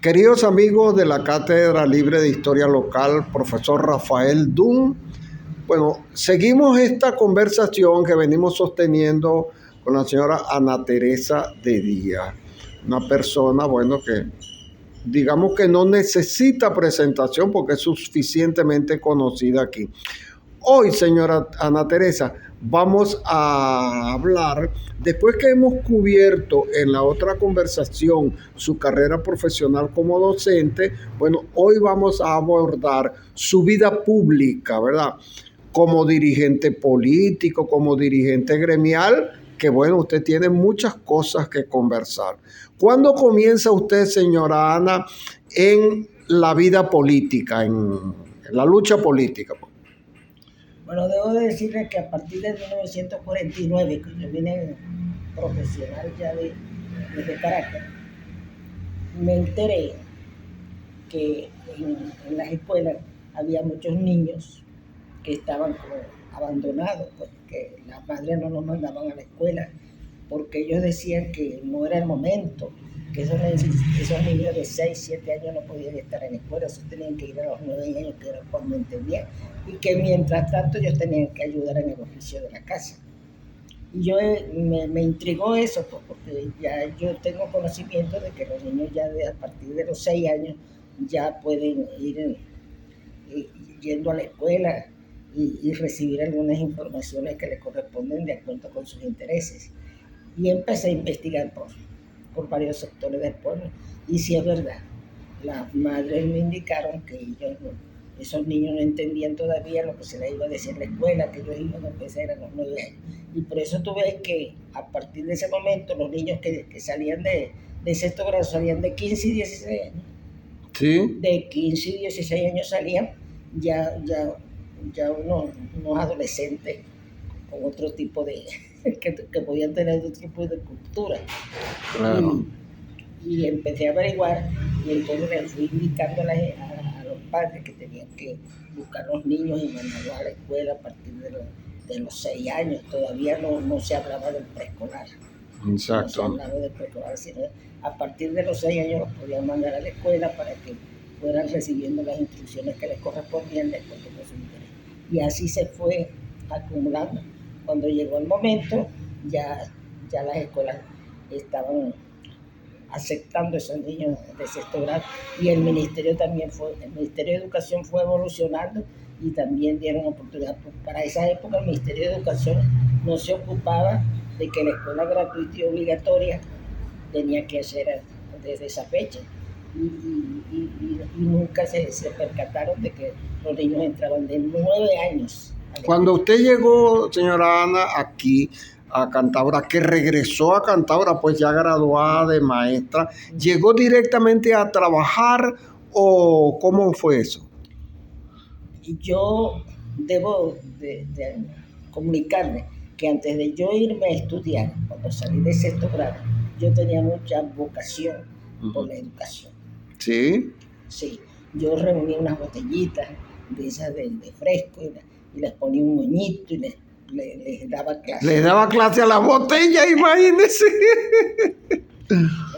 Queridos amigos de la Cátedra Libre de Historia Local, profesor Rafael Dun, bueno, seguimos esta conversación que venimos sosteniendo con la señora Ana Teresa de Díaz, una persona, bueno, que digamos que no necesita presentación porque es suficientemente conocida aquí. Hoy, señora Ana Teresa, vamos a hablar, después que hemos cubierto en la otra conversación su carrera profesional como docente, bueno, hoy vamos a abordar su vida pública, ¿verdad? Como dirigente político, como dirigente gremial, que bueno, usted tiene muchas cosas que conversar. ¿Cuándo comienza usted, señora Ana, en la vida política, en la lucha política? Bueno, debo de decirle que a partir de 1949, que yo vine profesional ya desde Caracas, me enteré que en las escuelas había muchos niños que estaban como abandonados, pues que las madres no los mandaban a la escuela porque ellos decían que no era el momento, que esos niños de 6, 7 años no podían estar en la escuela, esos tenían que ir a los 9 años, que era cuando entendían, y que mientras tanto ellos tenían que ayudar en el oficio de la casa. Y yo me intrigó eso, pues, porque ya yo tengo conocimiento de que los niños ya a partir de los 6 años ya pueden ir yendo a la escuela y recibir algunas informaciones que les corresponden de acuerdo con sus intereses. Y empecé a investigar por varios sectores del pueblo. Y sí es verdad, las madres me indicaron que esos niños no entendían todavía lo que se les iba a decir en la escuela, que ellos iban a empezar a los 9 años. Y por eso tú ves que a partir de ese momento los niños que salían de sexto grado salían de 15 y 16 años. Sí. De 15 y 16 años salían ya unos adolescentes con otro tipo de, que podían tener otro tipo de cultura. Claro. Y empecé a averiguar y entonces le fui indicando a los padres que tenían que buscar a los niños y mandarlos a la escuela a partir de los 6 años. Todavía no se hablaba del preescolar. Exacto. No se hablaba del preescolar, sino a partir de los 6 años los podían mandar a la escuela para que fueran recibiendo las instrucciones que les correspondían de acuerdo con su interés. Y así se fue acumulando. Cuando llegó el momento, ya las escuelas estaban aceptando a esos niños de sexto grado, y el Ministerio de Educación fue evolucionando y también dieron oportunidad. Para esa época el Ministerio de Educación no se ocupaba de que la escuela gratuita y obligatoria tenía que hacer desde esa fecha, y nunca se percataron de que los niños entraban de 9 años. Cuando usted llegó, señora Ana, aquí a Cantabria, que regresó a Cantabria, pues ya graduada de maestra, ¿llegó directamente a trabajar o cómo fue eso? Yo debo de comunicarle que antes de yo irme a estudiar, cuando salí de sexto grado, yo tenía mucha vocación por la educación. ¿Sí? Sí, yo reunía unas botellitas de esas de fresco y les ponía un moñito y les daba clase. Les daba clase a la botella, imagínese.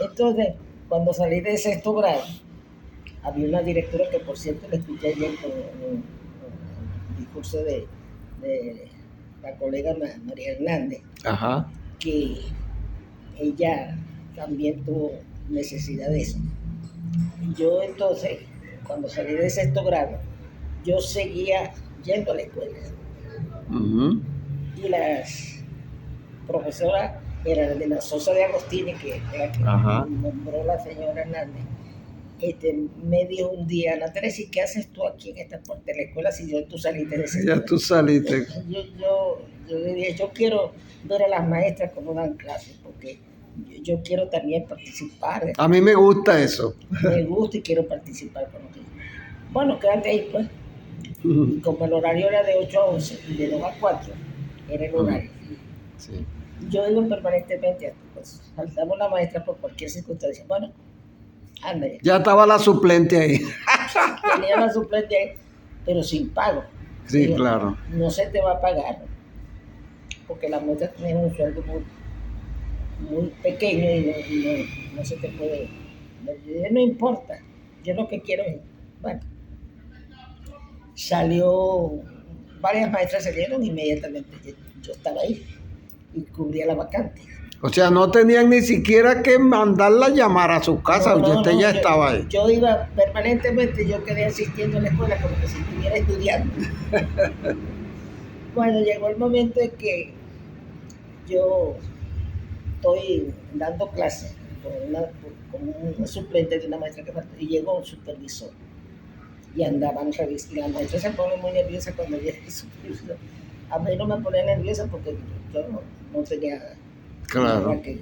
Entonces, cuando salí de sexto grado, había una directora que, por cierto, le escuché ayer con un discurso de la colega María Hernández. Ajá. Que ella también tuvo necesidad de eso. Yo entonces, cuando salí de sexto grado, yo seguía yendo a la escuela. Y las profesoras eran de la Sosa de Agostini, que era que nombró la señora Hernández. Me dijo un día, Ana Teresa, ¿y qué haces tú aquí en esta parte de la escuela si tú saliste de sexto grado? Ya tú saliste. Yo le dije, yo quiero ver a las maestras cómo dan clases, porque yo quiero también participar. A mí me gusta eso. Me gusta y quiero participar con los niños. Bueno, quédate ahí, pues. Y como el horario era de 8 a 11 y de 2 a 4, era el horario. Sí. Yo iba permanentemente, pues, faltaba una maestra por cualquier circunstancia. Bueno, anda ya. Ya estaba la suplente ahí. Tenía la suplente ahí, pero sin pago. Sí, digo, claro. No se te va a pagar, porque la maestra tiene un sueldo muy pequeño y no se te puede No importa, yo lo que quiero es, bueno, salió, varias maestras salieron inmediatamente, yo estaba ahí y cubría la vacante. O sea, no tenían ni siquiera que mandarla a llamar a su casa, usted ya estaba ahí. Yo iba permanentemente, yo quedé asistiendo a la escuela como que si estuviera estudiando. Bueno, llegó el momento en que yo estoy dando clases como un suplente de una maestra que faltó, y llegó un supervisor y andaban revisando, y la maestra se pone muy nerviosa cuando llega el supervisor. A mí no me ponía nerviosa porque yo no tenía nada que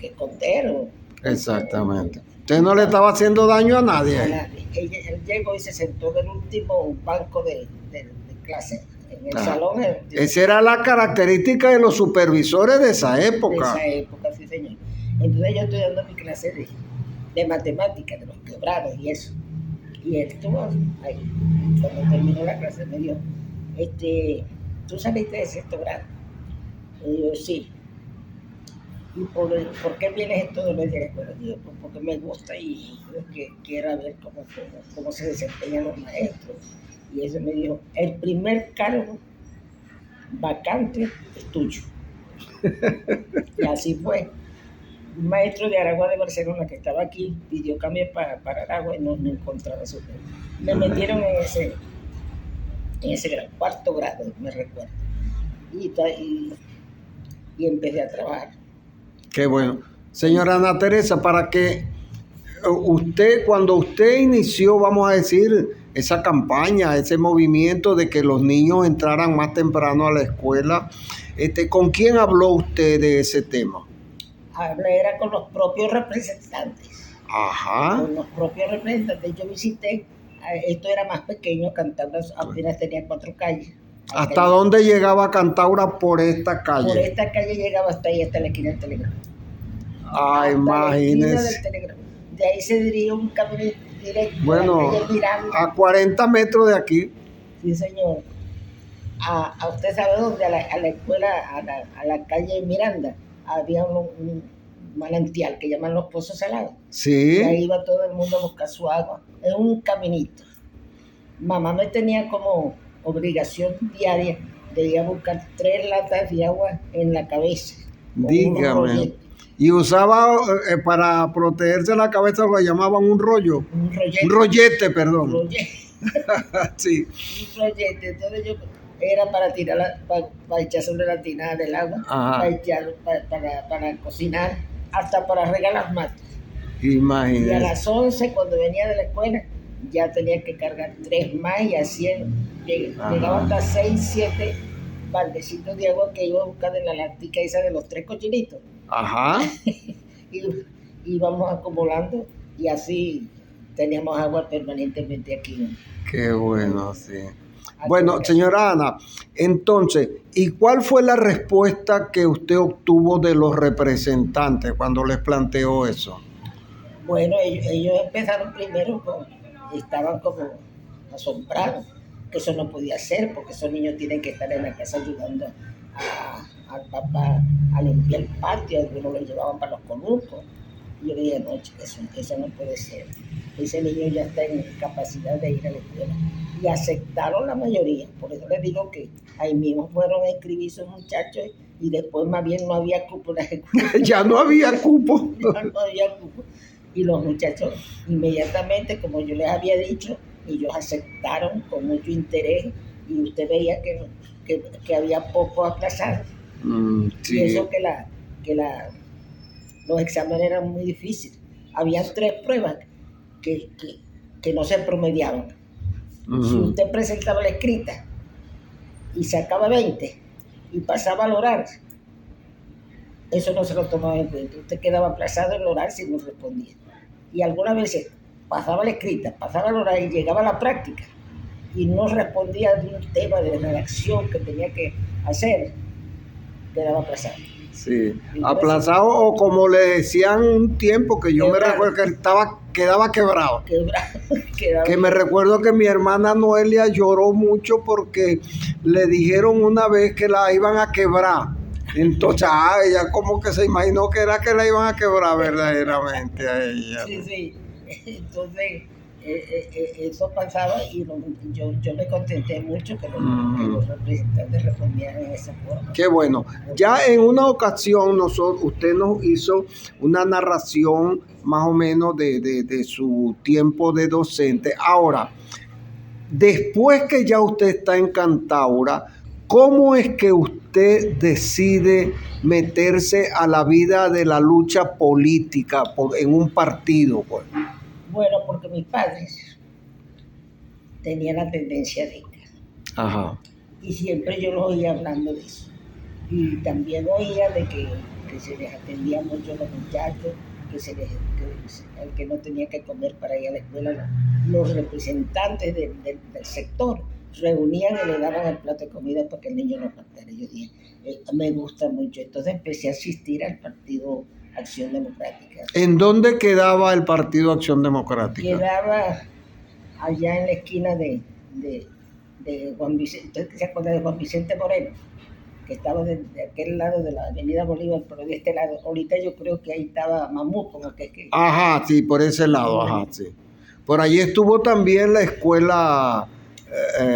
esconder. Exactamente. Usted no le estaba haciendo daño a nadie. A nadie. Él llegó y se sentó en el último banco de clase, en el salón. Esa era la característica de los supervisores de esa época. De esa época, sí, señor. Entonces yo estoy dando mi clase de matemáticas, de los quebrados y eso. Y él estuvo ahí. Cuando terminó la clase me dijo, ¿tú saliste de sexto grado? Y yo, sí. ¿Y por qué vienes todos los días a la escuela? Digo, pues porque me gusta y quiero ver cómo se desempeñan los maestros. Y eso me dijo, el primer cargo vacante es tuyo. Y así fue. Un maestro de Aragua de Barcelona que estaba aquí pidió cambio para Aragua y no encontraba su cargo. Me metieron en ese grado, cuarto grado, me recuerdo. Y empecé a trabajar. Qué bueno. Señora Ana Teresa, para que cuando usted inició, vamos a decir, esa campaña, ese movimiento de que los niños entraran más temprano a la escuela, ¿con quién habló usted de ese tema? Era con los propios representantes. Ajá. Con los propios representantes. Yo visité, esto era más pequeño, Cantaura apenas tenía 4 calles. ¿Hasta dónde llegaba Cantaura por esta calle? Por esta calle llegaba hasta ahí, hasta la esquina del Telegramo. Ah, imagínese. De ahí se dirigía un camino directo. Bueno, a 40 metros de aquí. Sí, señor. A usted sabe dónde, a la escuela, a la calle Miranda, había un manantial que llaman los Pozos Salados. Sí. Y ahí iba todo el mundo a buscar su agua. Es un caminito. Mamá me tenía como obligación diaria de ir a buscar 3 latas de agua en la cabeza. Dígame. Y usaba, para protegerse la cabeza, lo llamaban un rollo. Un rollete, perdón. Sí. Un rollete. Entonces yo era para tirar, para echar sobre la tina del agua, para cocinar, hasta para regar las matas. Imagínate. Y a las 11, cuando venía de la escuela, ya tenía que cargar 3 más y así llegaba hasta 6, 7 baldecitos de agua que iba a buscar en la láctica esa de los 3 cochinitos. Ajá. y íbamos acumulando y así teníamos agua permanentemente aquí. Qué bueno, sí. Bueno, señora Ana, entonces, ¿y cuál fue la respuesta que usted obtuvo de los representantes cuando les planteó eso? Bueno, ellos empezaron primero estaban como asombrados, que eso no podía ser, porque esos niños tienen que estar en la casa ayudando al papá a limpiar el patio, algunos lo llevaban para los conucos. Y yo le dije, no, eso no puede ser. Ese niño ya está en capacidad de ir a la escuela. Y aceptaron la mayoría. Por eso les digo que ahí mismo fueron a inscribir sus muchachos y después más bien no había cupo en la escuela. Ya no había cupo. Ya no había cupo. Y los muchachos inmediatamente, como yo les había dicho, ellos aceptaron con mucho interés y usted veía que había poco aplazado. Sí. Y eso que los exámenes eran muy difíciles. Había 3 pruebas que no se promediaban. Si usted presentaba la escrita y sacaba 20 y pasaba al oral, eso no se lo tomaba en cuenta. Usted quedaba aplazado en el oral si no respondía. Y algunas veces pasaba la escrita, pasaba al oral y llegaba a la práctica y no respondía de un tema de redacción que tenía que hacer, quedaba aplazado. Sí, aplazado o como le decían un tiempo que yo me recuerdo que quedaba quebrado. Que me recuerdo que mi hermana Noelia lloró mucho porque le dijeron una vez que la iban a quebrar Entonces, ella como que se imaginó que era que la iban a quebrar verdaderamente a ella. Sí, sí. Entonces, eso pasaba y yo me contenté mucho que los representantes respondieran en esa forma. Qué bueno. Ya en una ocasión usted nos hizo una narración más o menos de su tiempo de docente. Ahora, después que ya usted está en Cantaura, ¿cómo es que usted decide meterse a la vida de la lucha política en un partido? Pues? Bueno, porque mis padres tenían la tendencia de ella. Ajá. Y siempre yo los oía hablando de eso. Y también oía de que se les atendía mucho a los muchachos, el que no tenía que comer para ir a la escuela, los representantes del sector reunían y le daban el plato de comida para que el niño no faltara. Yo dije, me gusta mucho. Entonces empecé a asistir al partido Acción Democrática. ¿En dónde quedaba el partido Acción Democrática? Quedaba allá en la esquina de Juan Vicente. ¿Usted se acuerda de Juan Vicente Moreno? Que estaba de aquel lado de la Avenida Bolívar, pero de este lado. Ahorita yo creo que ahí estaba Mamú, como que... Ajá, sí, por ese lado, ajá, sí. Por allí estuvo también la escuela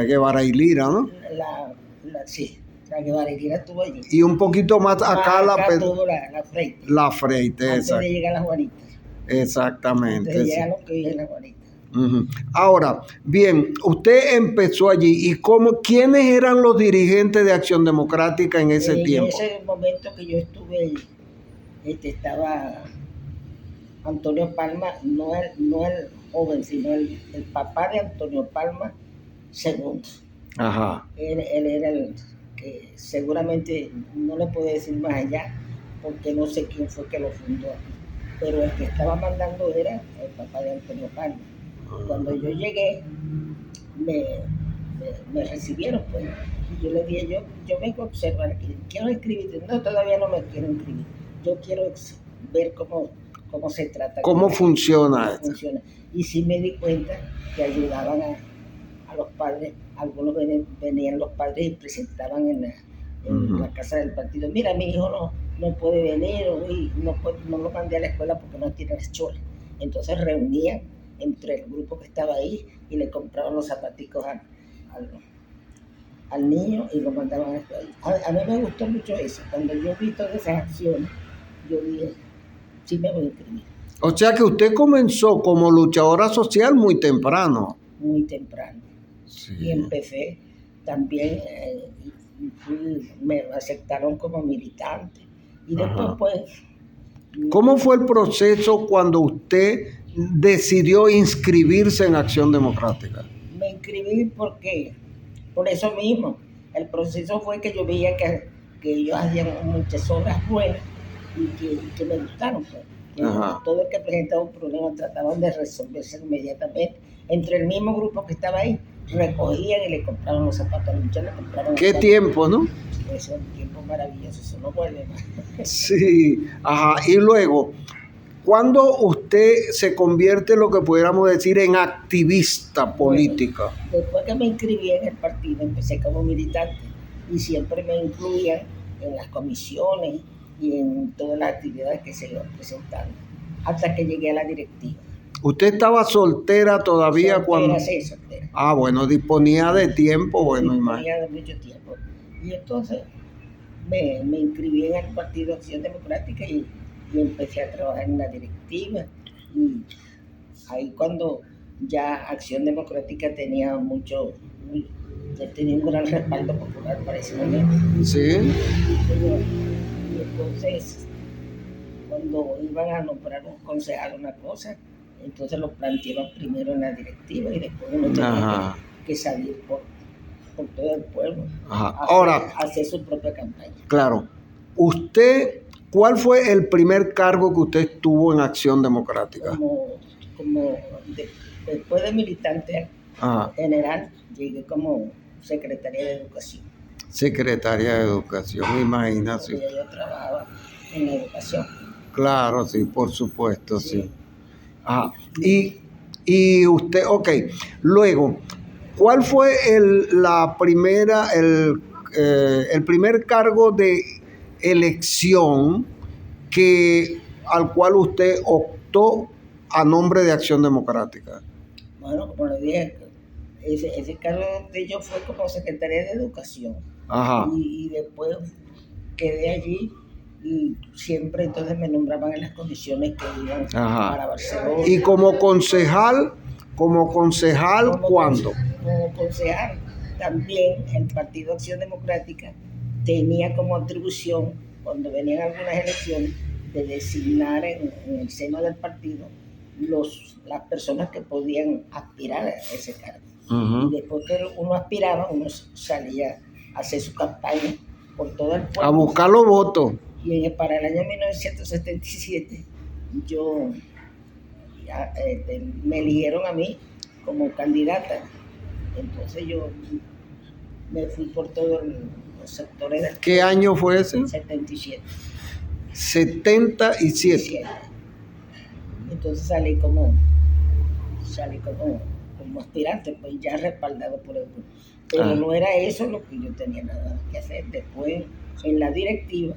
Guevara y Lira, ¿no? Sí, la Guevara y Lira estuvo allí. Y un poquito más acá tuvo la Freite. La Freite, antes de llegar a la Juanita. Exactamente. Antes de llegar a lo que hoy es la Juanita. Ahora, bien, usted empezó allí. ¿Y quiénes eran los dirigentes de Acción Democrática en ese tiempo? En ese momento que yo estuve, estaba Antonio Palma, no el joven, sino el papá de Antonio Palma II. Ajá. Él era el que seguramente no le puedo decir más allá, porque no sé quién fue que lo fundó, pero el que estaba mandando era el papá de Antonio Palma. Cuando yo llegué, me recibieron, pues, y yo le dije, yo vengo a observar aquí, quiero escribir, no, todavía no me quiero inscribir, yo quiero ver cómo se trata. ¿Cómo funciona? Y sí me di cuenta que ayudaban a los padres, algunos venían los padres y presentaban en la casa del partido, mira, mi hijo no puede venir, hoy no lo mandé a la escuela porque no tiene las cholas. Entonces reunían entre el grupo que estaba ahí y le compraban los zapaticos al niño y lo mandaban a la escuela. A mí me gustó mucho eso. Cuando yo vi todas esas acciones, yo dije, sí me voy a inscribir. O sea que usted comenzó como luchadora social muy temprano. Muy temprano. Sí. Y empecé también, me aceptaron como militante. Y después, pues... ¿Cómo fue el proceso cuando usted decidió inscribirse en Acción Democrática? Me inscribí porque, por eso mismo, el proceso fue que yo veía que ellos hacían muchas obras buenas y que me gustaron. Pues. Todo el que presentaba un problema trataban de resolverse inmediatamente. Entre el mismo grupo que estaba ahí, recogían y le compraban los zapatos a la muchacha, le compraban... ¿Qué tiempo, no? Eso es un tiempo maravilloso, eso no vuelve más. Sí, ajá. Y luego, ¿cuándo usted se convierte, lo que pudiéramos decir, en activista política? Bueno, después que me inscribí en el partido, empecé como militante y siempre me incluían en las comisiones y en todas las actividades que se iban presentando, hasta que llegué a la directiva. ¿Usted estaba soltera todavía? Sí, soltera. Ah, bueno, disponía de tiempo, bueno, disponía de mucho tiempo. Y entonces me inscribí en el Partido Acción Democrática y empecé a trabajar en la directiva. Y ahí cuando ya Acción Democrática tenía un gran respaldo popular para ese momento. Sí. Y entonces, cuando iban a nombrar un concejal una cosa, entonces lo planteaban primero en la directiva y después uno tenía que salir por todo el pueblo. Hacer su propia campaña. Claro. ¿Usted, cuál fue el primer cargo que usted tuvo en Acción Democrática? Después de militante general, llegué como secretaria de Educación. Secretaria de Educación, imagínate. Yo trabajaba en la educación. Claro, sí, por supuesto, sí. Y usted, luego, ¿cuál fue el primer cargo elección al cual usted optó a nombre de Acción Democrática? Bueno, como le dije, ese cargo de yo fue como secretaria de Educación. Ajá. Y después quedé allí y siempre entonces me nombraban en las comisiones que iban para Barcelona. ¿Y como concejal? ¿Cuándo? Como concejal también el Partido Acción Democrática tenía como atribución, cuando venían algunas elecciones, de designar en el seno del partido las personas que podían aspirar a ese cargo. Y después que uno aspiraba, uno salía a hacer su campaña por todo el pueblo. A buscar los votos. Y para el año 1977 me eligieron a mí como candidata. Entonces yo me fui por todos los sectores del... ¿Qué año fue ese? 77. 77. Entonces salí como aspirante, pues ya respaldado por el pueblo. Pero no era eso lo que yo tenía nada que hacer. Después, en la directiva,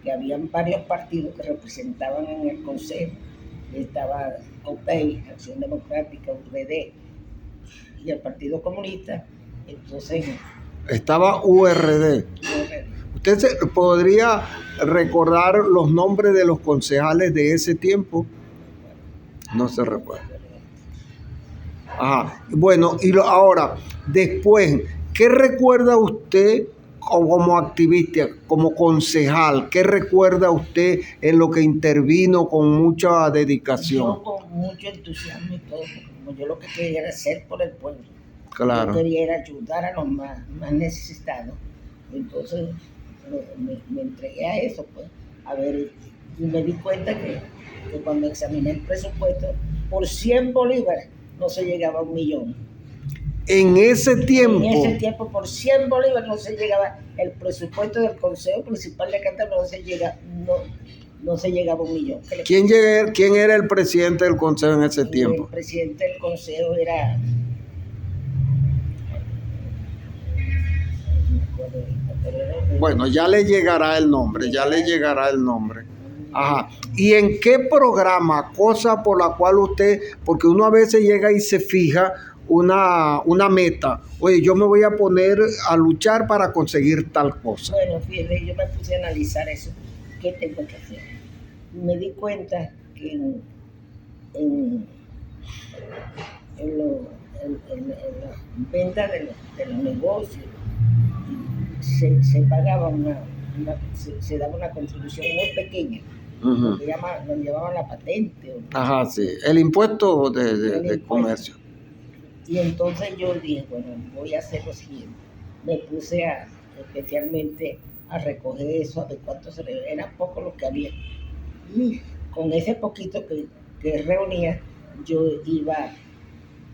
que habían varios partidos que representaban en el consejo, estaba OPEI, Acción Democrática, URD, y el Partido Comunista, entonces... Estaba URD. ¿Usted podría recordar los nombres de los concejales de ese tiempo? No se recuerda. Ajá. Bueno, ahora, después, ¿qué recuerda usted como activista, como concejal? ¿Qué recuerda usted en lo que intervino con mucha dedicación? Yo con mucho entusiasmo y todo, porque como yo lo que quería era hacer por el pueblo. Claro. Yo quería era ayudar a los más necesitados. Entonces me entregué a eso, pues. A ver, y me di cuenta que cuando examiné el presupuesto, por 100 bolívares no se llegaba a 1 millón. En ese tiempo. En ese tiempo, por 100 bolívares no se llegaba el presupuesto del Consejo Principal de Cantabria, no se llegaba a 1 millón. ¿Quién era el presidente del Consejo en ese tiempo? El presidente del Consejo era... Bueno, ya le llegará el nombre. Ajá. ¿Y en qué programa, cosa por la cual usted, porque uno a veces llega y se fija una meta, oye, yo me voy a poner a luchar para conseguir tal cosa? Bueno, fíjate, yo me puse a analizar eso, ¿qué tengo que hacer? Me di cuenta que en la venta de los negocios se pagaba se daba una contribución muy pequeña. Lo llamaban la patente. Ajá, sí, el impuesto de comercio. Y entonces yo dije, bueno, voy a hacer lo siguiente. Me puse especialmente a recoger eso, a ver cuánto era poco lo que había. Y con ese poquito que reunía, yo iba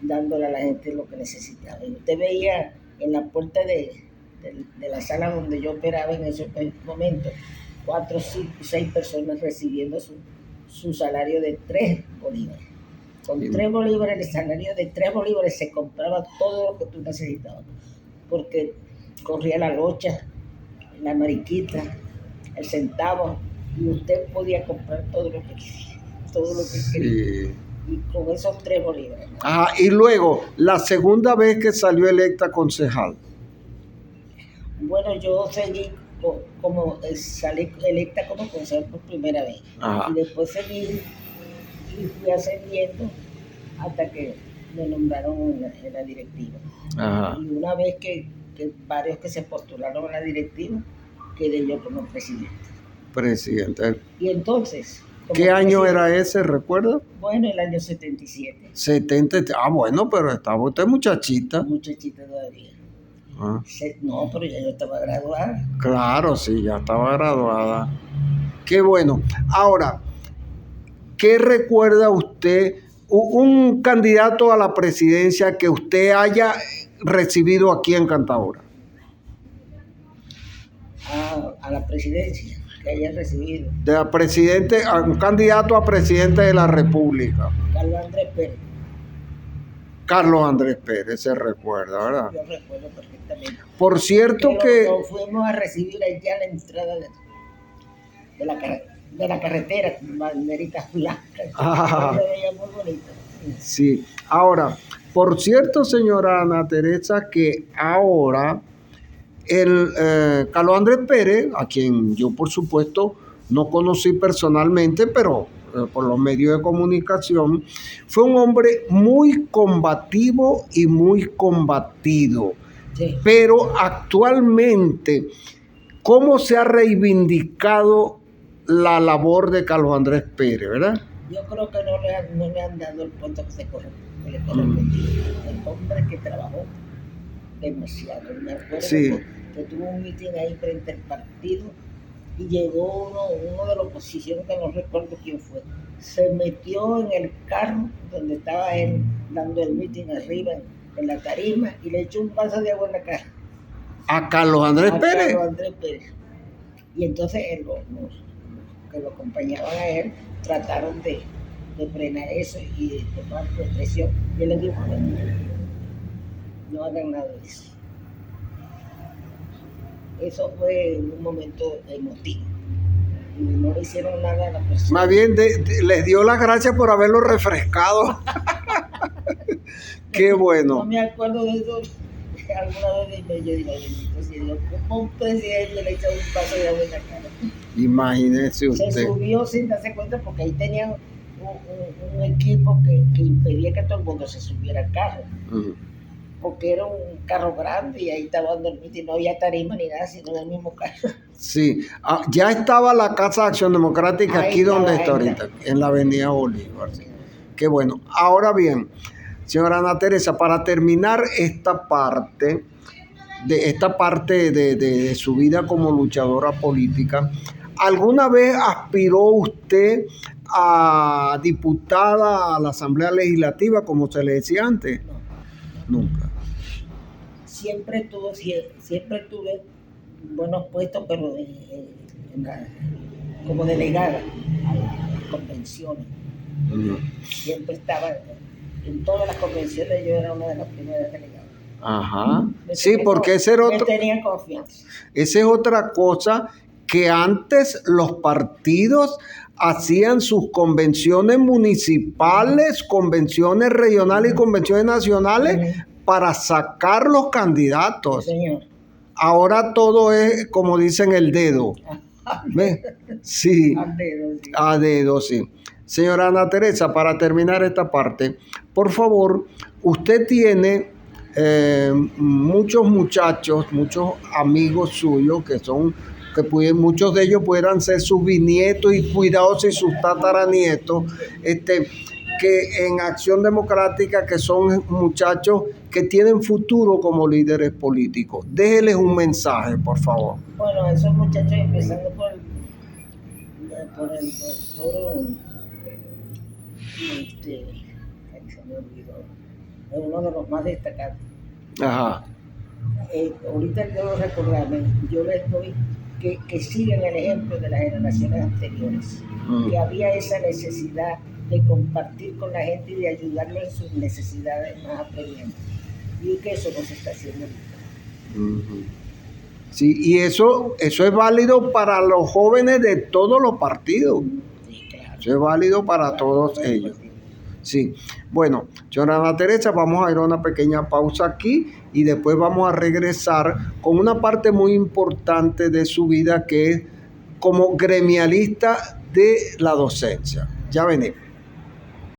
dándole a la gente lo que necesitaba. Y usted veía en la puerta de la sala donde yo operaba en esos momentos, 4, 5, 6 personas recibiendo su salario de 3 bolívares. Con 3 bolívares, el salario de 3 bolívares se compraba todo lo que tú necesitabas, porque corría la locha, la mariquita, el centavo, y usted podía comprar todo lo que quería. Y con esos 3 bolívares. Ajá, y luego, la segunda vez que salió electa concejal. Bueno, yo seguí salí electa como concejal por primera vez. Ajá. Y después seguí y fui ascendiendo hasta que me nombraron en la directiva. Ajá. Y una vez que varios que se postularon a la directiva, quedé yo como presidente. Y entonces... ¿Qué año era ese, recuerda? Bueno, el año 77. Bueno, pero estaba usted muchachita. Muchachita todavía. No, pero ya yo estaba graduada. Claro, sí, ya estaba graduada. Qué bueno. Ahora, ¿qué recuerda usted un candidato a la presidencia que usted haya recibido aquí en Cantabria? A la presidencia que haya recibido. Un candidato a presidente de la República. Carlos Andrés Pérez, se recuerda, ¿verdad? Yo recuerdo perfectamente. Por cierto que... Nos fuimos a recibir allá a la entrada de la carretera, con banderitas blancas. Ah. Se veía muy bonito. Sí. Ahora, por cierto, señora Ana Teresa, que ahora Carlos Andrés Pérez, a quien yo por supuesto no conocí personalmente, pero por los medios de comunicación, fue un hombre muy combativo y muy combatido. Sí. Pero actualmente, ¿cómo se ha reivindicado la labor de Carlos Andrés Pérez, verdad? Yo creo que no le han dado el puesto que le correspondía. El hombre que trabajó demasiado. Me acuerdo Sí. que tuvo un mitin ahí frente al partido y llegó uno de la oposición, que no recuerdo quién fue. Se metió en el carro donde estaba él dando el mitin arriba en la tarima y le echó un vaso de agua en la cara. ¿A Carlos Andrés Pérez? Carlos Andrés Pérez. Y entonces los que lo acompañaban a él trataron de frenar eso y de tomar presión. Y él le dijo, no hagan nada de eso. Eso fue un momento emotivo. Y no le hicieron nada a la persona. Más bien les dio las gracias por haberlo refrescado. Qué bueno. No me acuerdo de eso. Alguna vez yo digo, ¿cómo un presidente le echa un vaso de agua en la cara? Imagínese usted. Se subió sin darse cuenta porque ahí tenían un equipo que impedía que todo el mundo se subiera al carro. Porque era un carro grande y ahí estaba dando el mitin, no había tarima ni nada, sino en el mismo carro. Sí, ya estaba la Casa de Acción Democrática ahí aquí estaba, donde está ahorita, en la avenida Bolívar. Sí. Qué bueno. Ahora bien, señora Ana Teresa, para terminar esta parte de su vida como luchadora política, ¿alguna vez aspiró usted a diputada a la Asamblea Legislativa, como se le decía antes? No. Nunca. Siempre tuve buenos puestos, pero como delegada a las convenciones. Siempre estaba en todas las convenciones, yo era una de las primeras delegadas. Ajá. Sí, porque ese era otro. Me tenían confianza. Esa es otra cosa, que antes los partidos hacían sus convenciones municipales, convenciones regionales y convenciones nacionales para sacar los candidatos. Sí, señor. Ahora todo es, como dicen, el dedo. ¿Ves? Sí. A dedo, sí. A dedo, sí. Señora Ana Teresa, para terminar esta parte, por favor, usted tiene muchos muchachos, muchos amigos suyos muchos de ellos pudieran ser sus bisnietos y cuidados y sus tataranietos, que en Acción Democrática, que son muchachos que tienen futuro como líderes políticos. Déjeles un mensaje, por favor. Bueno, esos muchachos, empezando por el doctor, se me olvidó, es uno de los más destacados. Ajá. Ahorita quiero recordarme, yo les doy que sigan el ejemplo de las generaciones anteriores, que había esa necesidad de compartir con la gente y de ayudarlos en sus necesidades más apremiantes, y que eso no se está haciendo ahorita. Sí, y eso es válido para los jóvenes de todos los partidos. Sí, claro. Eso es válido para todos ellos. Sí, bueno, señora Ana Teresa, vamos a ir a una pequeña pausa aquí y después vamos a regresar con una parte muy importante de su vida, que es como gremialista de la docencia. Ya venimos.